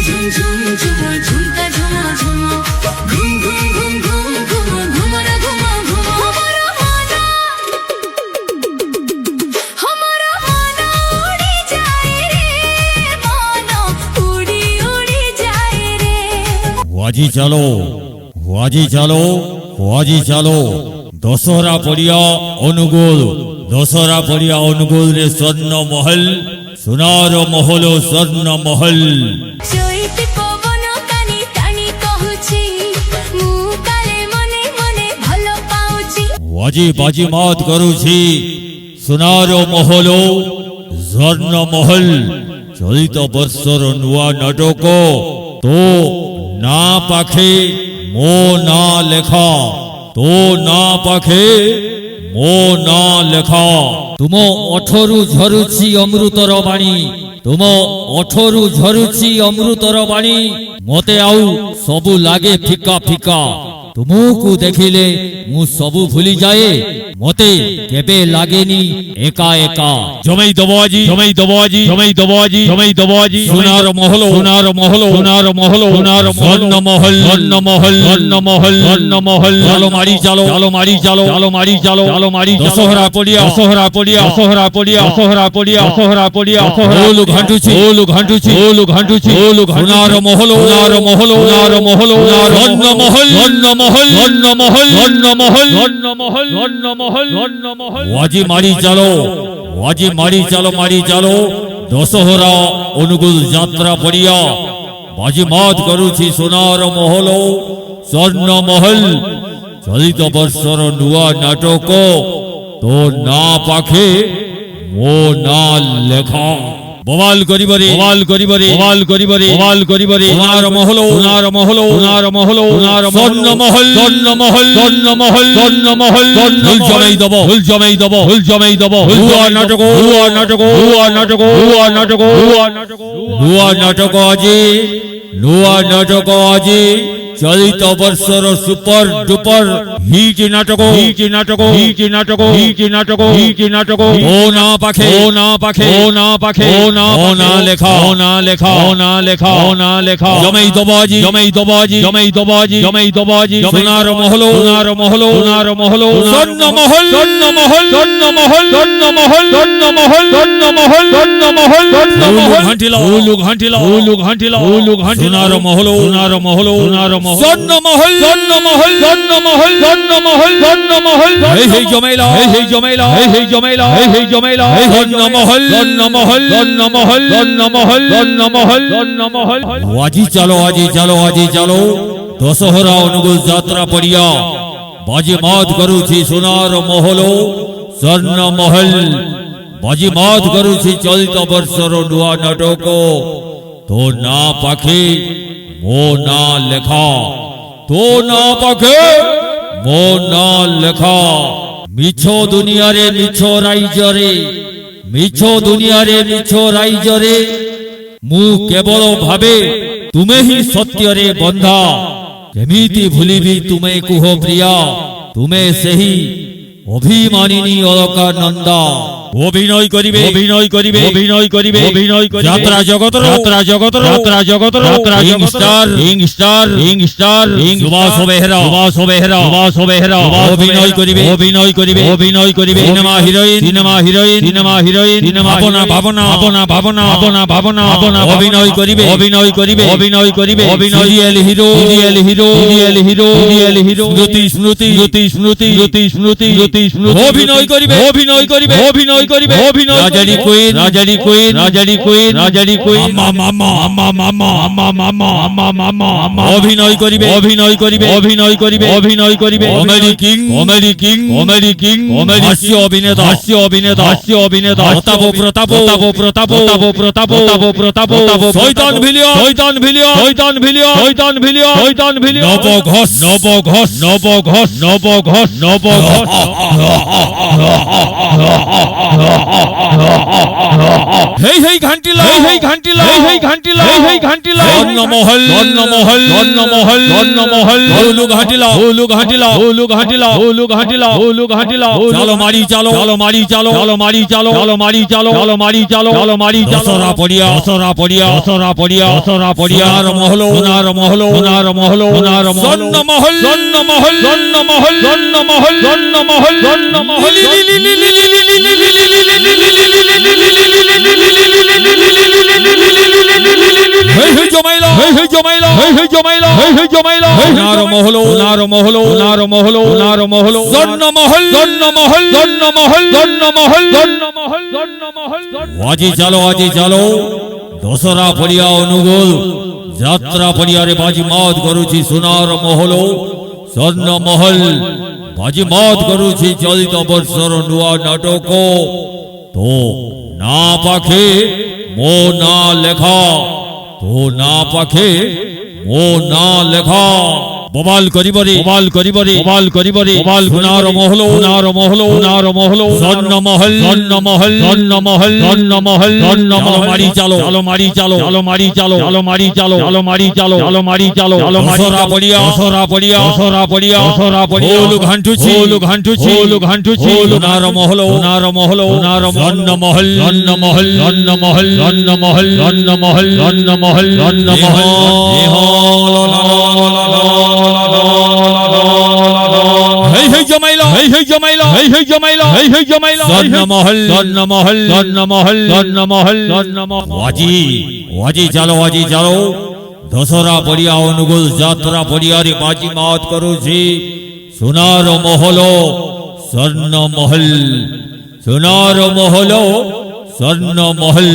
ঝুম ঝুম ঝুমো ঝুমকা ঝুমো ঝুমো ঘুম ঘুম ঘুম ঘুম ঘুমো ঘুমরা ঘুমো ঘুমো हमारा मन उड़ी जाए रे मन उड़ी उड़ी जाए रे वाजी चलो वाजी चलो वाजी चलो दशहरा पड़िया अनुगुल दशहरा पड़िया अनुगुल रे स्वर्ण महल सोनार महल स्वर्ण महल चैती पवन कानी तानी कहूची मु काले मने मने भलो पाउची वाजी बाजी मात करुची सोनार महल स्वर्ण महल चलित वर्षर नुआ नाटक तो ना पाखे मो ना लेखा तो ना पाखे मो ना लेखा तुम अठरु झरुची अमृतर बाणी तुम अठरु झरुची अमृतर बाणी मते आउ सबु लागे फिका फिका तुमको देखिले मु सबु भूली जाए मते केबे लागेनी एका एका जमई दबाजी जमई दबाजी जमई दबाजी जमई दबाजी सोनार महल सोनार महल सोनार महल सोनार स्वर्ण महल स्वर्ण महल स्वर्ण महल स्वर्ण महल चलो मारी चलो चलो मारी चलो चलो मारी चलो चलो मारी दशहरा पड़िया दशहरा पड़िया दशहरा पड़िया दशहरा पड़िया दशहरा पड़िया ओलु घंटुची ओलु घंटुची ओलु घंटुची ओलु सोनार महल सोनार महल सोनार महल स्वर्ण महल स्वर्ण महल स्वर्ण महल स्वर्ण महल स्वर्ण महल स्वर्ण महल स्वर्ण महल वाजी मारी चलो दशहरा अनुकूल यात्रा पड़िया बाजी मात करुची सोनार महल स्वर्ण महल चलित वर्षर नुआ नाटक तो ना पाखे मो ना लेखा बवाल करिबरे बवाल करिबरे बवाल करिबरे बवाल करिबरे सोनार महल सोनार महल सोनार महल सोनार स्वर्ण महल स्वर्ण महल स्वर्ण महल स्वर्ण महल हुल जमाई दबो हुल जमाई दबो हुल जमाई दबो हुआ नाटक हुआ नाटक हुआ नाटक हुआ नाटक हुआ नाटक हुआ नाटक আজি नुआ नाटक আজি चलित वर्षर सुपर डुपर हिट नाटक हिट नाटक हिट नाटक हिट नाटक हिट नाटक ओ ना पाखे ओ ना पाखे ओ ना पाखे ओ ना लेखा ओ ना लेखा ओ ना लेखा ओ ना लेखा जमई दबाजी जमई दबाजी जमई दबाजी जमई दबाजी सोनार महल सोनार महल सोनार महल स्वर्ण महल स्वर्ण महल स्वर्ण महल स्वर्ण महल स्वर्ण महल स्वर्ण महल स्वर्ण महल स्वर्ण महल घंटिला ओलु घंटिला ओलु घंटिला ओलु घंटिला सोनार महल सोनार महल सोनार स्वर्ण महल स्वर्ण महल स्वर्ण महल स्वर्ण महल स्वर्ण महल हे जमेला हे जमेला हे जमेला हे जमेला स्वर्ण महल स्वर्ण महल स्वर्ण महल स्वर्ण महल स्वर्ण महल स्वर्ण महल वाजी चलो आजी चलो आजी चलो दशहरा अनुकूल यात्रा पड़िया बाजी मात करुची सोनार महल स्वर्ण महल बाजी मात करुची चलित वर्षर नुआ नाटक तो ना पाखे मो ना लेखा तो ना पाखे मो ना लेखा मिछो दुनिया रे मिछो राइजरे मिछो दुनिया रे मिछो राइजरे मु केवल भावे तुमे ही सत्य रे बंधा केमिति भूलिबी तुमे कुह प्रिया तुमे सही अभिमानिनी अलकानंदा অভিনয় করিবে অভিনয় করিবে অভিনয় করিবে অভিনয় করিবে যাত্রা জগত যাত্রা জগত যাত্রা জগত যাত্রা জগত starring starring starring Subhash Behera Subhash Behera Subhash Behera অভিনয় করিবে অভিনয় করিবে অভিনয় করিবে cinema heroine cinema heroine cinema heroine cinema Bhabana Bhabana Bhabana Bhabana Bhabana Bhabana ভাবনা অভিনয় করিবে অভিনয় করিবে অভিনয় করিবে অভিনয় real hero real hero real hero real hero স্মৃতি স্মৃতি স্মৃতি স্মৃতি স্মৃতি স্মৃতি স্মৃতি স্মৃতি অভিনয় করিবে অভিনয় করিবে অভিনয় করিবে অভিনয় রাজারি কুইন রাজারি কুইন রাজারি কুইন রাজারি কুইন মামা মামা মামা মামা মামা মামা মামা অভিনয় করিবে অভিনয় করিবে অভিনয় করিবে অভিনয় করিবে comedy king comedy king comedy king comedy হাস্য অভিনেতা হাস্য অভিনেতা হাস্য অভিনেতা প্রতাপ প্রতাপ প্রতাপ প্রতাপ প্রতাপ প্রতাপ প্রতাপ শয়তান ভিলিয়ন শয়তান ভিলিয়ন শয়তান ভিলিয়ন শয়তান ভিলিয়ন শয়তান ভিলিয়ন নব ঘোষ নব ঘোষ নব ঘোষ নব ঘোষ নব ঘোষ হেই হেই ঘান্টিলা হেই ঘান্টিলা হেই ঘান্টিলা হেই ঘান্টিলা স্বর্ণমহল স্বর্ণমহল স্বর্ণমহল স্বর্ণমহল হলু ঘান্টিলা হলু ঘান্টিলা হলু ঘান্টিলা হলু ঘান্টিলা হলু ঘান্টিলা চালো মারি চালো চালো মারি চালো চালো মারি চালো চালো মারি চালো চালো মারি চালো চালো মারি দশরা পড়িয়া দশরা পড়িয়া দশরা পড়িয়া দশরা পড়িয়া মহল সোনার মহল সোনার মহল সোনার মহল স্বর্ণমহল স্বর্ণমহল স্বর্ণমহল স্বর্ণমহল স্বর্ণমহল স্বর্ণমহল হেই হেই জমাইলা হেই হেই জমাইলা হেই হেই জমাইলা হেই হেই জমাইলা সোনার মহল সোনার মহল সোনার মহল সোনার মহল স্বর্ণমহল স্বর্ণমহল স্বর্ণমহল স্বর্ণমহল স্বর্ণমহল স্বর্ণমহল আজি চালো দশরা পড়িয়া অনুগুল যাত্রা পড়িয়ারে বাজি মাত করুছি সোনার মহল স্বর্ণমহল বাজি মাত করুছি চলিত বর্ষর নূয়া নাটক তো না পাখে মো না লেখা তো না পাখে মো না লেখা ববাল করিবরে ববাল করিবরে ববাল করিবরে ববাল সোনার মহল সোনার মহল সোনার মহল স্বর্ণমহল স্বর্ণমহল স্বর্ণমহল স্বর্ণমহল স্বর্ণমহল মারি চালো চালো মারি চালো চালো মারি চালো চালো মারি চালো চালো মারি চালো চালো মারি চালো চালো দশরা পড়িয়া দশরা পড়িয়া দশরা পড়িয়া দশরা পড়িয়া হলু ঘান্টুছি হলু ঘান্টুছি হলু ঘান্টুছি সোনার মহল সোনার মহল সোনার স্বর্ণমহল স্বর্ণমহল স্বর্ণমহল স্বর্ণমহল স্বর্ণমহল স্বর্ণমহল স্বর্ণমহল হেই হেই জমাইলা হেই হেই জমাইলা হেই হেই জমাইলা হেই হেই জমাইলা স্বর্ণমহল স্বর্ণমহল স্বর্ণমহল স্বর্ণমহল স্বর্ণমহল ওয়াজি চালো দশরা পড়িয়া অনুগুল যাত্রা পড়িয়ারে বাজি মাত করুছি সোনার মহল স্বর্ণমহল সোনার মহল স্বর্ণমহল